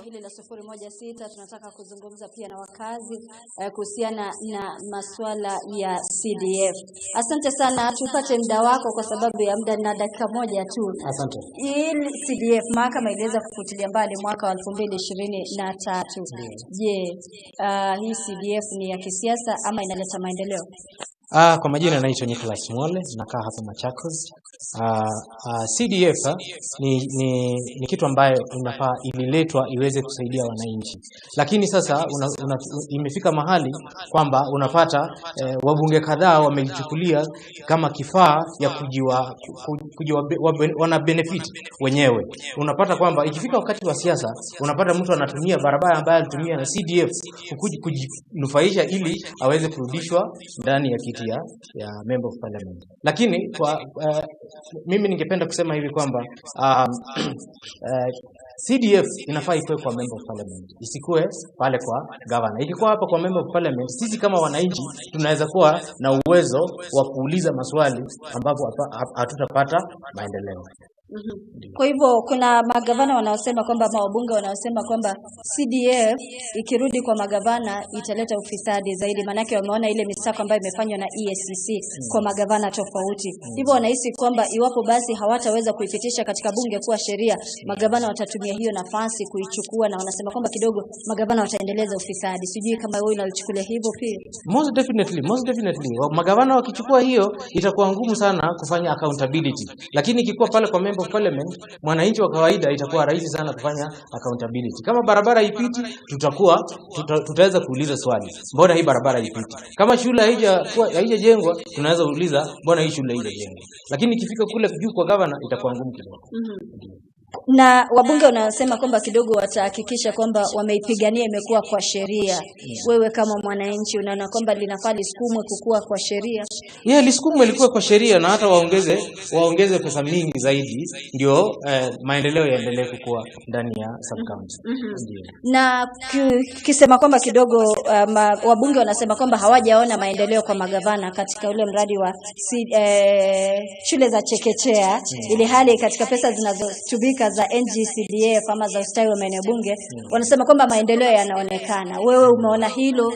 [SPEAKER 19] Hili la
[SPEAKER 1] 016. Tunataka kuzungumza pia na wakazi kuhusiana na masuala ya CDF. Asante sana, tupate muda wako kwa sababu ya muda na dakika moja tu.
[SPEAKER 22] Asante.
[SPEAKER 1] Ili CDF mahakama iliweza kufutilia mbali mwaka wa 2023. Je, hii CDF ni ya kisiasa ama inaleta maendeleo?
[SPEAKER 22] Kwa majina naitwa Nicholas Mwole, nakaa hapa Machakos. CDF ni kitu ambayo inafaa ililetwa iweze kusaidia wananchi. Lakini sasa imefika mahali kwamba unapata wabunge kadhaa wamelichukulia kama kifaa ya wana benefit wenyewe. Unapata kwamba ikifika wakati wa siasa, unapata mtu anatumia barabara ambayo alitumia na CDF kujinufaisha ili aweze kurudishwa ndani ya kiti ya member of parliament. Lakini kwa mimi ningependa kusema hivi kwamba CDF inafaa ikuwe kwa member of parliament, isikuwe pale kwa governor. Ikikuwa hapa kwa member of parliament, sisi kama wananchi tunaweza kuwa na uwezo wa kuuliza maswali ambapo hatutapata maendeleo.
[SPEAKER 1] Kwa hivyo kuna magavana wanaosema kwamba wabunge wanaosema kwamba CDF ikirudi kwa magavana italeta ufisadi zaidi, manake wameona ile misako ambayo imefanywa na EACC kwa magavana tofauti. Hivyo wanahisi kwamba iwapo basi hawataweza kuipitisha katika bunge kuwa sheria, magavana watatumia hiyo nafasi kuichukua, na wanasema kwamba kidogo magavana wataendeleza ufisadi. Sijui kama wewe unalichukulia hivyo pia.
[SPEAKER 22] Most definitely. Magavana wakichukua hiyo itakuwa ngumu sana kufanya accountability. Lakini ikikuwa pale kwa of parliament, mwananchi wa kawaida itakuwa rahisi sana kufanya accountability. Kama barabara ipiti, tutaweza kuuliza swali, mbona hii barabara ipiti? Kama shule haijajengwa, tunaweza kuuliza mbona hii shule haijajengwa. Lakini ikifika kule juu kwa governor itakuwa ngumu kidogo.
[SPEAKER 1] Na wabunge wanasema kwamba kidogo watahakikisha kwamba wameipigania imekuwa kwa sheria. Wewe kama mwananchi unaona kwamba linafaa lisukumwe kukua kwa sheria?
[SPEAKER 22] Lisukumwe likuwe kwa sheria, na hata waongeze pesa mingi zaidi ndio maendeleo yaendelee kukua ndani ya sub county.
[SPEAKER 1] Na kisema kwamba kidogo wabunge wanasema kwamba hawajaona maendeleo kwa magavana katika ule mradi wa shule za chekechea, ili hali katika pesa zinazotumika za NGCDF ama za ustawi wa maeneo bunge wanasema kwamba maendeleo yanaonekana. Wewe umeona hilo?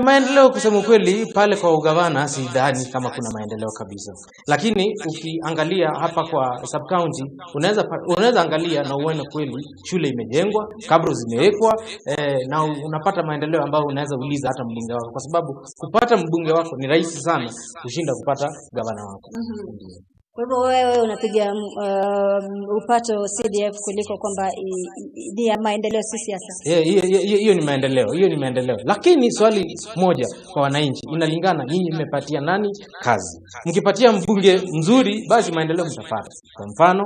[SPEAKER 22] Maendeleo kusema kweli pale kwa ugavana sidhani kama kuna maendeleo kabisa. Lakini ukiangalia hapa kwa sub county unaweza angalia na uone kweli shule imejengwa, kabro zimewekwa, na unapata maendeleo ambayo unaweza uliza hata mbunge wako, kwa sababu kupata mbunge wako ni rahisi sana kushinda kupata gavana wako.
[SPEAKER 1] Kwa hivyo wewe unapiga upato CDF kuliko kwamba ni ya maendeleo si siasa?
[SPEAKER 22] Hiyo ni maendeleo. Lakini swali moja kwa wananchi, inalingana nyinyi mmepatia nani kazi. Mkipatia mbunge mzuri, basi maendeleo mtapata. Kwa mfano,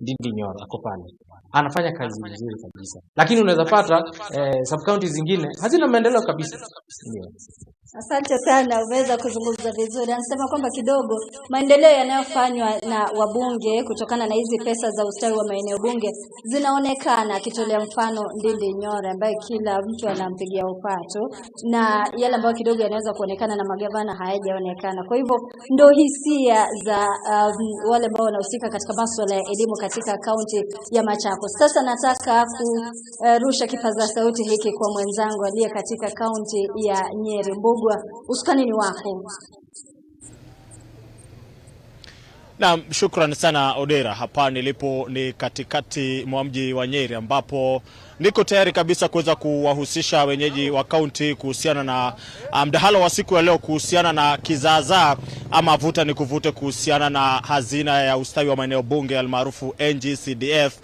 [SPEAKER 22] Ndindi Nyoro ako pale, anafanya kazi nzuri kabisa. Lakini unaweza pata sub county zingine hazina maendeleo kabisa.
[SPEAKER 1] Asante sana, umeweza kuzungumza vizuri. Anasema kwamba kidogo maendeleo yanayofanywa na wabunge kutokana na hizi pesa za ustawi wa maeneo bunge zinaonekana, akitolea mfano Ndindi Nyoro ambaye kila mtu anampigia upato, na yale ambayo kidogo yanaweza kuonekana na magavana hayajaonekana. Kwa hivyo ndio hisia za wale ambao wanahusika katika masuala ya elimu katika kaunti ya Machakos. Sasa nataka kurusha kipaza sauti hiki kwa mwenzangu aliye katika kaunti ya Nyeri. Usukani ni wako.
[SPEAKER 23] Naam, shukrani sana Odera. Hapa nilipo ni katikati mwa mji wa Nyeri, ambapo niko tayari kabisa kuweza kuwahusisha wenyeji wa kaunti kuhusiana na mdahalo wa siku ya leo kuhusiana na kizaazaa ama vuta ni kuvute kuhusiana na hazina ya ustawi wa maeneo bunge almaarufu NGCDF.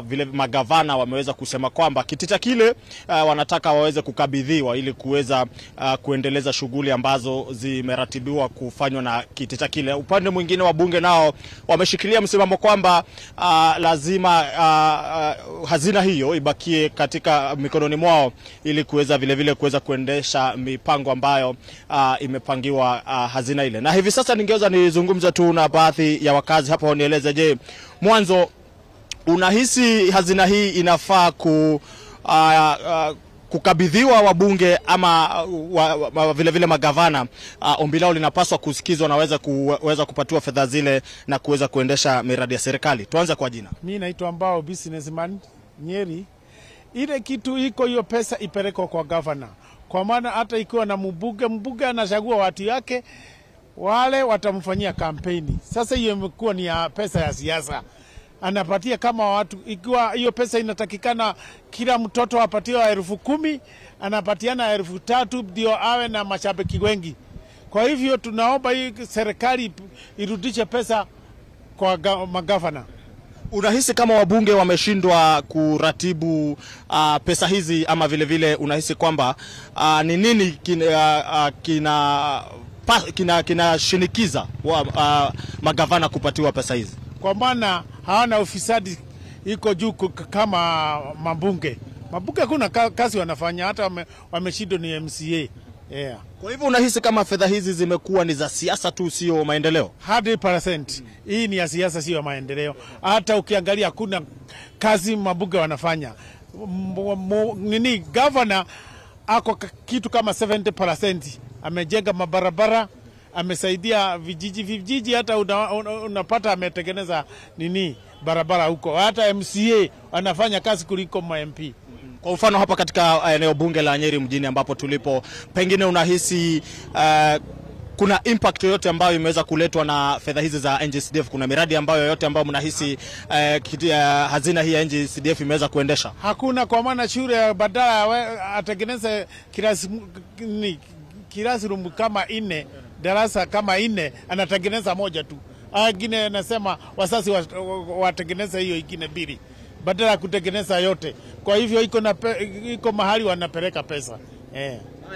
[SPEAKER 23] Vile magavana wameweza kusema kwamba kitita kile wanataka waweze kukabidhiwa ili kuweza kuendeleza shughuli ambazo zimeratibiwa kufanywa na kitita kile. Upande mwingine wa bunge nao wameshikilia msimamo kwamba lazima hazina hiyo ibakie katika mikononi mwao ili kuweza vile vile kuweza kuendesha mipango ambayo imepangiwa hazina ile. Na hivi sasa ningeweza nizungumza tu na baadhi ya wakazi hapa wanieleze, je, mwanzo unahisi hazina hii inafaa kukabidhiwa wabunge ama vile vile magavana? Ombi lao linapaswa kusikizwa na waweza kupatiwa fedha zile na kuweza kuendesha miradi ya serikali. Tuanze kwa jina.
[SPEAKER 24] Mimi naitwa Mbao Businessman Nyeri.
[SPEAKER 2] ile kitu iko hiyo pesa ipelekwe kwa governor, kwa maana hata ikiwa na mbunge anachagua watu yake, wale watamfanyia kampeni. Sasa hiyo imekuwa ni ya pesa ya siasa, anapatia kama watu. Ikiwa hiyo pesa inatakikana kila mtoto apatiwe 10,000, anapatiana 3,000 ndio awe na mashabiki wengi. Kwa hivyo tunaomba hii serikali irudishe pesa kwa magavana.
[SPEAKER 23] Unahisi kama wabunge wameshindwa kuratibu pesa hizi, ama vile vile unahisi kwamba ni nini kinashinikiza magavana kupatiwa pesa hizi?
[SPEAKER 2] Kwa maana hawana ufisadi iko juu kama mabunge. Mabunge kuna kazi wanafanya, hata wameshindwa ni MCA. Yeah.
[SPEAKER 23] Kwa hivyo unahisi kama fedha hizi zimekuwa ni za siasa tu, sio maendeleo?
[SPEAKER 2] 100%. Hii ni ya siasa, sio maendeleo. Hata ukiangalia kuna kazi mabunge wanafanya. Governor ako kitu kama 70%. Amejenga mabarabara, amesaidia vijiji, hata unapata ametengeneza barabara huko. Hata MCA anafanya kazi kuliko MP.
[SPEAKER 23] Kwa mfano hapa katika eneo bunge la Nyeri mjini ambapo tulipo, pengine unahisi kuna impact yoyote ambayo imeweza kuletwa na fedha hizi za NGCDF? Kuna miradi ambayo yoyote ambayo mnahisi hazina hii ya NGCDF imeweza kuendesha?
[SPEAKER 2] Hakuna, kwa maana shule badala atengeneze classroom kama 4, darasa kama 4, anatengeneza moja tu. Wengine anasema wasasi watengeneza hiyo ingine 2 badala ya kutengeneza yote. Kwa hivyo iko mahali wanapeleka pesa.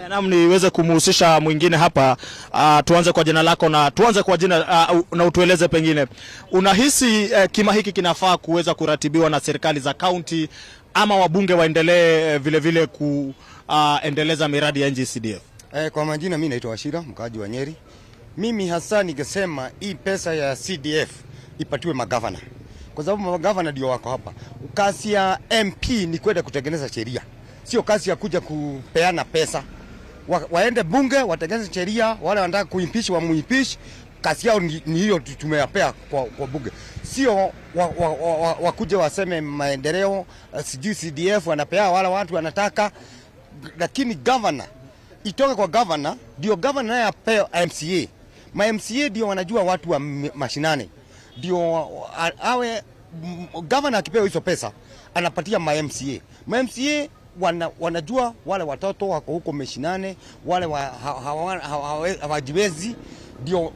[SPEAKER 23] Naam, niweze kumhusisha mwingine hapa. Tuanze kwa jina lako na tuanze kwa jina na utueleze pengine unahisi kima hiki kinafaa kuweza kuratibiwa na serikali za kaunti, ama wabunge waendelee vile vile kuendeleza miradi ya NGCDF?
[SPEAKER 3] Kwa majina mimi naitwa Washira, mkaaji wa Nyeri. Mimi hasa ningesema hii pesa ya CDF ipatiwe magavana, kwa sababu magavana ndio wako hapa. Kazi ya MP ni kwenda kutengeneza sheria, sio kazi ya kuja kupeana pesa. Waende bunge watengeneze sheria, wale wanataka kuimpeach wa muimpeach. Kazi yao ni hiyo tumeyapea kwa bunge, sio wakuja waseme maendeleo sijui CDF wanapea wala watu wanataka. Lakini governor itoke kwa governor, ndio governor naye apea MCA. Ma MCA ndio wanajua watu wa mashinani, ndio awe governor akipewa hizo pesa anapatia ma MCA. Ma MCA wanajua wale watoto wako huko mashinani, wale hawajiwezi, ndio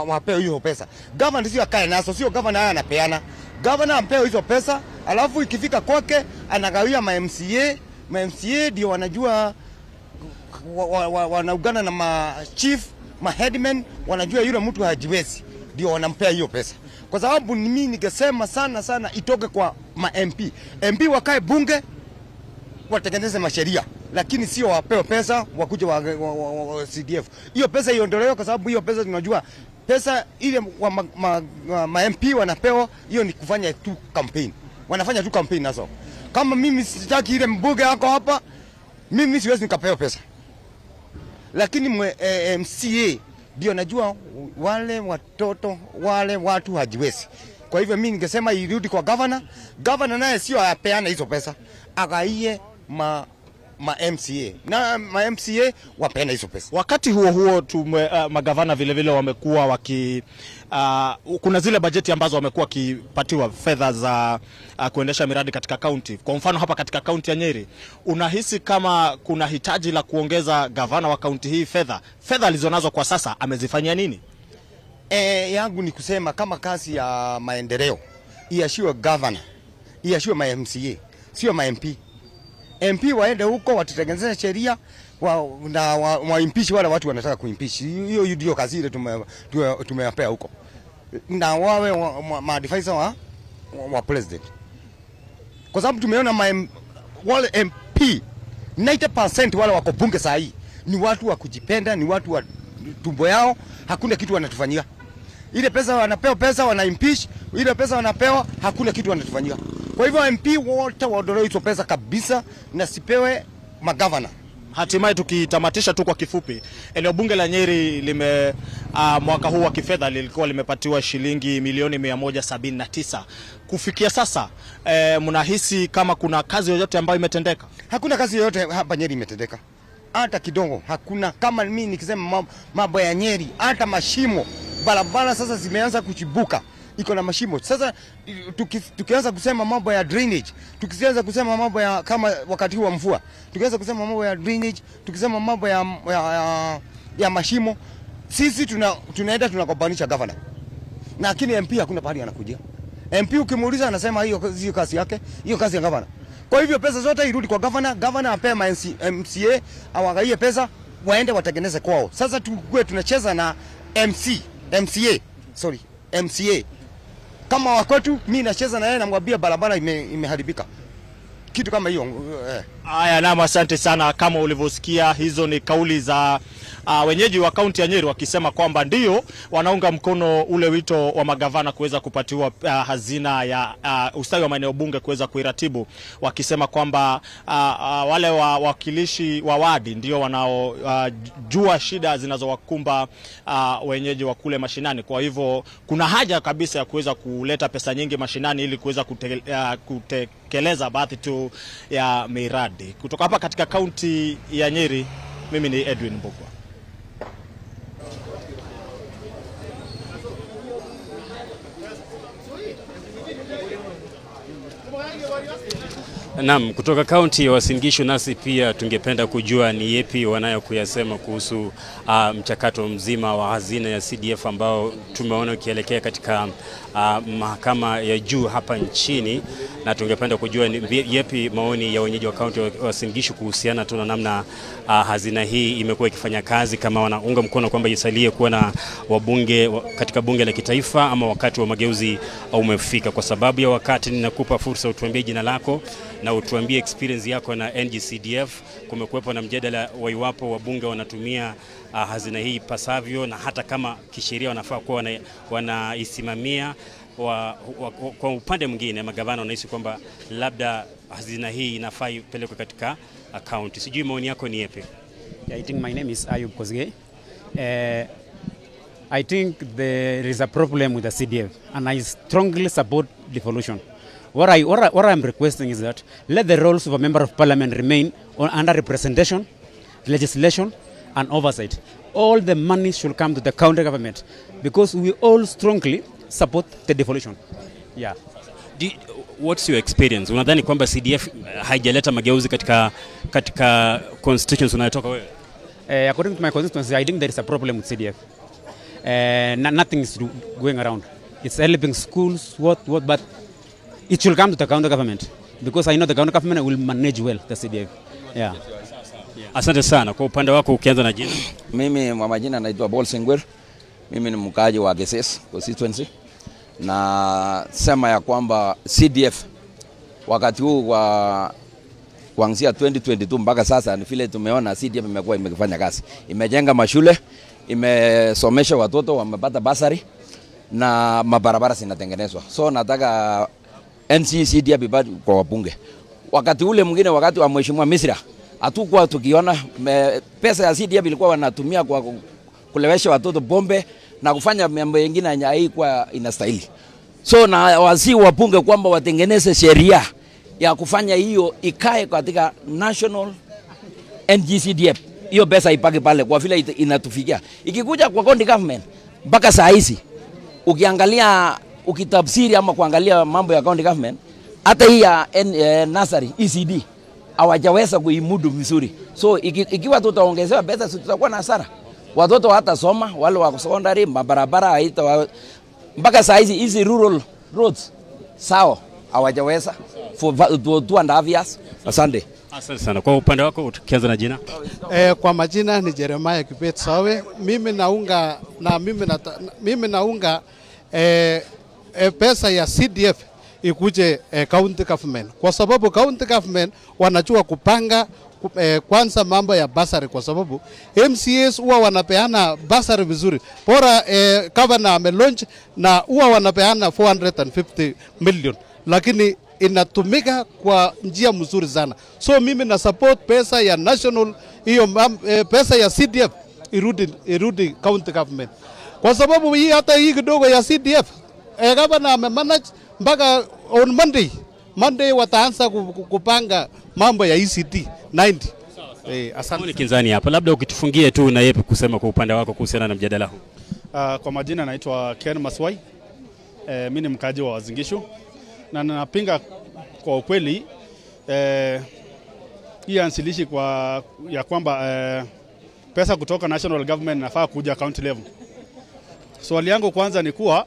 [SPEAKER 3] wapewe hiyo pesa. Governor sio akae nazo, sio governor haya anapeana. Governor ampewe hizo pesa, alafu ikifika kwake anagawia ma MCA. Ma MCA ndio wanajua wanaungana na ma chief, ma headman, wanajua yule mtu hajiwezi, ndio wanampea hiyo pesa. Kwa sababu mimi ningesema sana itoke kwa ma MP. MP wakae bunge watengeneze masheria, lakini sio wapewe pesa wakuje wa CDF. Hiyo pesa iondolewe, kwa sababu hiyo pesa tunajua pesa ile ma MP wanapewa, hiyo ni kufanya tu campaign. Wanafanya tu campaign nazo. Kama mimi sitaki ile mbunge yako hapa, mimi siwezi nikapewa pesa. Lakini MCA ndio najua wale watoto, wale watu hajiwezi. Kwa hivyo mimi ningesema irudi kwa governor. Governor naye sio apeana hizo pesa, agaie ma MCA na ma MCA wapeana hizo pesa.
[SPEAKER 23] Wakati huo magavana vile vile wamekuwa kuna zile bajeti ambazo wamekuwa wakipatiwa fedha za kuendesha miradi katika kaunti. Kwa mfano hapa katika kaunti ya Nyeri, unahisi kama kuna hitaji la kuongeza gavana wa kaunti hii fedha alizonazo kwa sasa amezifanyia nini?
[SPEAKER 3] Yangu ni kusema kama kazi ya maendeleo iashiwe governor, iashiwe ma MCA, sio ma MP. MP waende huko watutengeneze sheria na waimpeach wale watu wanataka kuimpeach. Hiyo ndio kazi ile tumeyapea huko. Na wawe maadvisor wa president. Kwa sababu tumeona wale MP 90% wale wako bunge saa hii ni watu wa kujipenda, ni watu wa tumbo yao, hakuna kitu wanatufanyia. Ile pesa wanapewa pesa wana impeach, ile pesa wanapewa hakuna kitu wanatufanyia. Kwa hivyo MP wote waondolewe hizo pesa kabisa na sipewe magavana.
[SPEAKER 23] hatimaye tukitamatisha tu kwa kifupi, eneo bunge la Nyeri lime mwaka huu wa kifedha lilikuwa limepatiwa shilingi milioni 179. Kufikia sasa mnahisi kama kuna kazi yoyote ambayo imetendeka?
[SPEAKER 3] Hakuna kazi yoyote hapa Nyeri imetendeka. Hata kidogo hakuna. Kama mimi nikisema mambo ya Nyeri, hata mashimo, barabara sasa zimeanza kuchibuka. Iko na mashimo. Sasa tukianza kusema mambo ya drainage, tukianza kusema mambo ya kama wakati huu wa mvua, tukianza kusema mambo ya drainage, tukisema mambo ya mashimo, sisi tunaenda tunakopanisha governor. Na lakini MP hakuna pahali anakuja. MP ukimuuliza anasema hiyo kazi yake, hiyo kazi ya governor. Kwa hivyo pesa zote irudi kwa governor, governor ape MCA awagaie pesa waende watengeneze kwao. Sasa tukue tunacheza na MCA. Kama wakwetu mimi nacheza na yeye namwambia barabara imeharibika. Kitu kama hiyo.
[SPEAKER 23] Haya, naam, asante sana. Kama ulivyosikia, hizo ni kauli za wenyeji wa kaunti ya Nyeri wakisema kwamba ndio wanaunga mkono ule wito wa magavana kuweza kupatiwa hazina ya ustawi wa maeneo bunge kuweza kuiratibu, wakisema kwamba wale wawakilishi wa wadi ndio wanaojua shida zinazowakumba wenyeji wa kule mashinani. Kwa hivyo kuna haja kabisa ya kuweza kuleta pesa nyingi mashinani ili kuweza kutekeleza baadhi tu ya miradi. Kutoka hapa katika kaunti ya Nyeri, mimi ni Edwin Mbugwa.
[SPEAKER 4] Naam, kutoka kaunti ya Uasin Gishu nasi pia tungependa kujua ni yepi wanayo kuyasema kuhusu mchakato mzima wa hazina ya CDF ambao tumeona ukielekea katika mahakama ya juu hapa nchini, na tungependa kujua ni yepi maoni ya wenyeji wa kaunti ya Uasin Gishu kuhusiana tu na namna hazina hii imekuwa ikifanya kazi, kama wanaunga mkono kwamba isalie kuwa na wabunge katika bunge la kitaifa ama wakati wa mageuzi umefika. Kwa sababu ya wakati, ninakupa fursa utuambie jina lako na utuambie experience yako na NGCDF. Kumekuwepo na mjadala wa iwapo wabunge wanatumia hazina hii pasavyo, na hata kama kisheria wanafaa kuwa wanaisimamia. Kwa upande mwingine magavana wanahisi kwamba labda hazina hii inafaa ipelekwe katika account. Sijui maoni yako ni yapi?
[SPEAKER 5] I think my name is Ayub Kosgei. I think there is a problem with the CDF and I strongly support devolution. What I'm requesting is that let the roles of a member of parliament remain under representation, legislation and oversight. All the money should come to the county government because we all strongly support the devolution. Yeah.
[SPEAKER 4] What's your experience? Unadhani kwamba CDF haijaleta mageuzi katika constitutions unayotoka wewe?
[SPEAKER 5] According to my constituency, I think there is a problem with CDF. Nothing is going around. It's helping schools, but it should come to the county government because I know the county government will manage well the CDF. Yeah.
[SPEAKER 4] Asante sana. Kwa upande wako ukianza na jina?
[SPEAKER 6] Mimi kwa majina naitwa Paul Sengwer. Mimi ni mkaaji wa Geses constituency. Na sema ya kwamba CDF wakati huu kuanzia 2022 mpaka sasa ni vile tumeona CDF imekuwa imefanya kazi. Imejenga mashule, imesomesha watoto, wamepata basari na mabarabara zinatengenezwa. So nataka NCCDF ibaki kwa wabunge. Wakati ule mwingine, wakati wa Mheshimiwa Misra, hatukuwa tukiona pesa ya CDF ilikuwa wanatumia kwa kulewesha watoto bombe na kufanya mambo mengine yenye haikuwa inastahili. So na wasi wabunge kwamba watengeneze sheria ya kufanya hiyo ikae katika national NGCDF. Hiyo pesa ipake pale kwa vile inatufikia. Ikikuja kwa county government mpaka saa hizi ukiangalia, ukitafsiri ama kuangalia mambo ya county government, hata hii ya nasari ECD hawajaweza kuimudu vizuri. So ikiwa tutaongezewa pesa tutakuwa na hasara. Watoto hata soma, wale wa secondary, mabarabara haita mpaka saa hizi rural roads sawa hawajaweza for 2.5 years. Asante.
[SPEAKER 4] Asante sana. Kwa upande wako ukianza na jina?
[SPEAKER 24] Kwa majina ni Jeremiah Kibet Sawe. Mimi naunga pesa ya CDF ikuje county government, kwa sababu county government wanajua kupanga kwanza mambo ya basari, kwa sababu MCAs huwa wanapeana basari vizuri. Bora governor ame launch na huwa wanapeana 450 million, lakini inatumika kwa njia mzuri sana. So mimi na support pesa ya national hiyo pesa ya CDF irudi county government. Kwa sababu hii hata hii kidogo ya CDF gavana amemanage mpaka on Monday wataanza kupanga mambo ya ECT 90.
[SPEAKER 4] Asante kinzani hapa, labda ukitufungie tu na yepi kusema kwa upande wako kuhusiana na mjadala huu.
[SPEAKER 8] Kwa majina naitwa Ken Maswai. Mimi ni mkaji wa Uasin Gishu na napinga kwa ukweli hii ansilishi ya kwamba pesa kutoka national government inafaa kuja county level. Swali yangu kwanza ni kuwa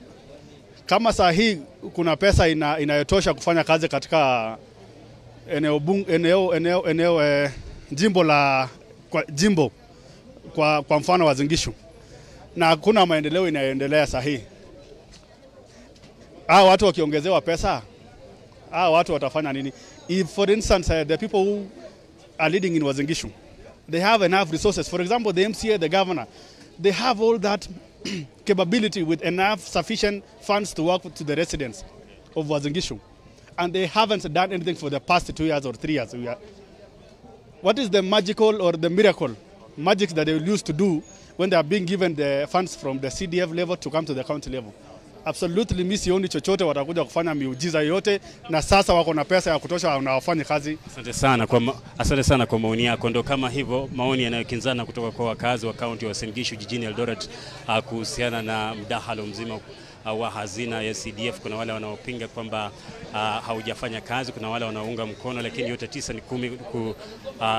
[SPEAKER 8] kama saa hii kuna pesa inayotosha kufanya kazi katika jimbo la kwa mfano Uasin Gishu, na hakuna maendeleo inayoendelea saa hii, watu wakiongezewa pesa, watu watafanya nini? If for instance the people who are leading in Uasin Gishu, they have enough resources. For example, the MCA, the governor, they have all that capability with enough sufficient funds to work to the residents of Uasin Gishu, and they haven't done anything for the past 2 years or 3 years. What is the magical or the miracle magic that they will use to do when they are being given the funds from the CDF level to come to the county level? Absolutely mimi sioni chochote watakuja kufanya miujiza yote, na sasa wako na pesa ya kutosha na wafanye kazi.
[SPEAKER 4] Asante sana kwa maoni yako. Ndo kama hivyo maoni yanayokinzana kutoka kwa wakazi wa kaunti wa Uasin Gishu jijini Eldoret kuhusiana na mdahalo mzima wa hazina ya CDF. Kuna wale wanaopinga kwamba haujafanya kazi, kuna wale wanaunga mkono, lakini yote 9 ni 10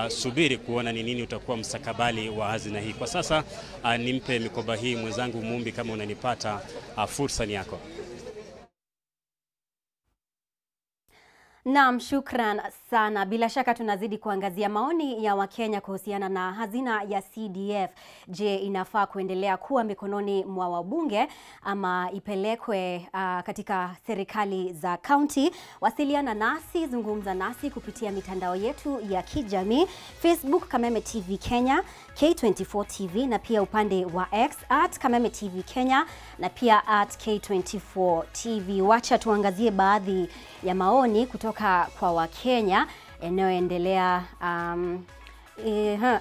[SPEAKER 4] kusubiri kuona ni nini utakuwa mstakabali wa hazina hii. Kwa sasa nimpe mikoba hii mwenzangu Mumbi, kama unanipata, fursa ni yako.
[SPEAKER 9] Naam, shukran sana. Bila shaka tunazidi kuangazia maoni ya Wakenya kuhusiana na hazina ya CDF. Je, inafaa kuendelea kuwa mikononi mwa wabunge ama ipelekwe katika serikali za county? Wasiliana nasi, zungumza nasi kupitia mitandao yetu ya kijamii, Facebook Kameme TV Kenya, K24 TV, na pia upande wa X @Kameme TV Kenya na pia @K24 TV. Wacha tuangazie baadhi ya maoni kutoka kwa Wakenya yanayoendelea.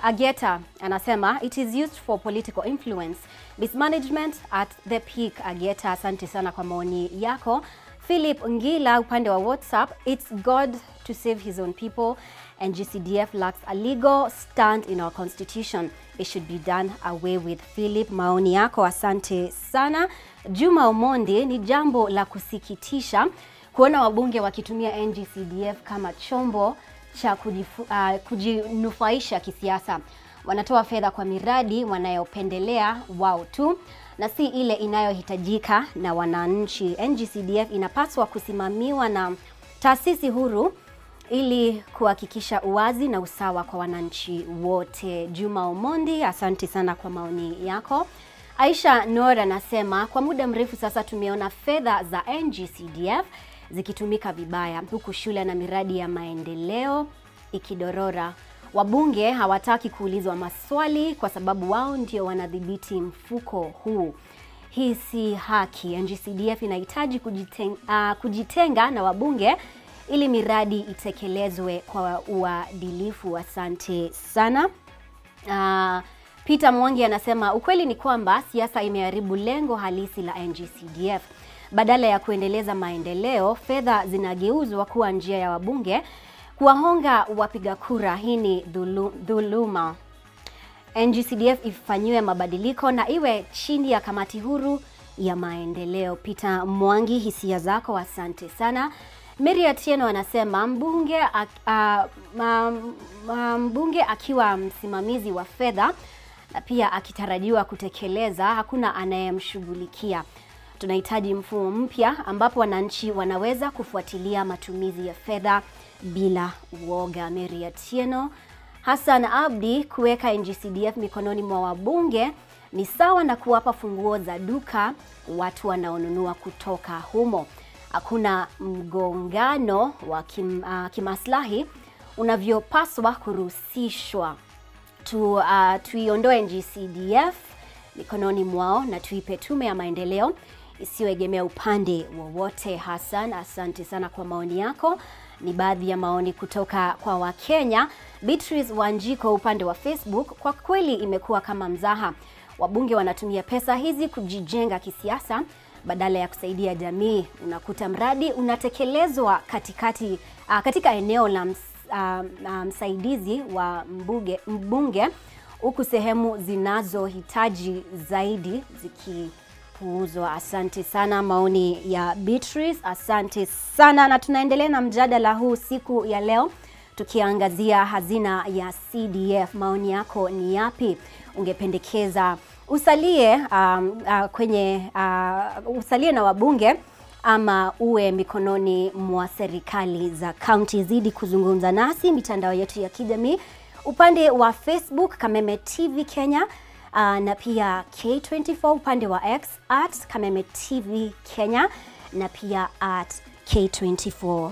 [SPEAKER 9] Ageta anasema it is used for political influence, mismanagement at the peak. Ageta, asante sana kwa maoni yako. Philip Ngila upande wa WhatsApp, it's God to save his own people and GCDF lacks a legal stand in our constitution. It should be done away with. Philip, maoni yako asante sana. Juma Omondi, ni jambo la kusikitisha kuona wabunge wakitumia NGCDF kama chombo cha kujinufaisha kisiasa. Wanatoa fedha kwa miradi wanayopendelea wao tu na si ile inayohitajika na wananchi. NGCDF inapaswa kusimamiwa na taasisi huru ili kuhakikisha uwazi na usawa kwa wananchi wote. Juma Omondi, asante sana kwa maoni yako. Aisha Nora anasema kwa muda mrefu sasa tumeona fedha za NGCDF zikitumika vibaya, huku shule na miradi ya maendeleo ikidorora. Wabunge hawataki kuulizwa maswali kwa sababu wao ndio wanadhibiti mfuko huu. Hii si haki. NGCDF inahitaji kujitenga na wabunge ili miradi itekelezwe kwa uadilifu. Asante sana. Peter Mwangi anasema ukweli ni kwamba siasa imeharibu lengo halisi la NGCDF. Badala ya kuendeleza maendeleo, fedha zinageuzwa kuwa njia ya wabunge kuwahonga wapiga kura. Hii ni dhuluma. NGCDF ifanyiwe mabadiliko na iwe chini ya kamati huru ya maendeleo. Peter Mwangi, hisia zako asante sana. Mary Atieno anasema mbunge akiwa msimamizi wa fedha na pia akitarajiwa kutekeleza, hakuna anayemshughulikia. Tunahitaji mfumo mpya ambapo wananchi wanaweza kufuatilia matumizi ya fedha bila uoga. Mary Atieno. Hassan Abdi, kuweka NGCDF mikononi mwa wabunge ni sawa na kuwapa funguo za duka watu wanaonunua kutoka humo. Hakuna mgongano wa kimaslahi unavyopaswa kuruhusishwa. Tuiondoe NGCDF mikononi mwao na tuipe tume ya maendeleo isiyoegemea upande wowote. Hassan, asante sana kwa maoni yako. Ni baadhi ya maoni kutoka kwa Wakenya. Beatrice Wanjiko upande wa Facebook, kwa kweli imekuwa kama mzaha. Wabunge wanatumia pesa hizi kujijenga kisiasa badala ya kusaidia jamii. Unakuta mradi unatekelezwa katika eneo la msaidizi wa mbunge huku sehemu zinazohitaji zaidi zikipuuzwa. Asante sana maoni ya Beatrice, asante sana, na tunaendelea na mjadala huu siku ya leo tukiangazia hazina ya CDF. Maoni yako ni yapi? Ungependekeza usalie usalie na wabunge ama uwe mikononi mwa serikali za kaunti? Zidi kuzungumza nasi mitandao yetu ya kijamii, upande wa Facebook Kameme TV Kenya, na pia K24 upande wa X @Kameme TV Kenya, na pia @K24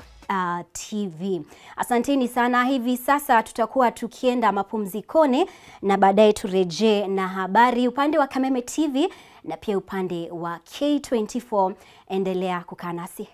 [SPEAKER 9] TV. Asanteni sana. Hivi sasa tutakuwa tukienda mapumzikoni na baadaye turejee na habari upande wa Kameme TV na pia upande wa K24. Endelea kukaa nasi.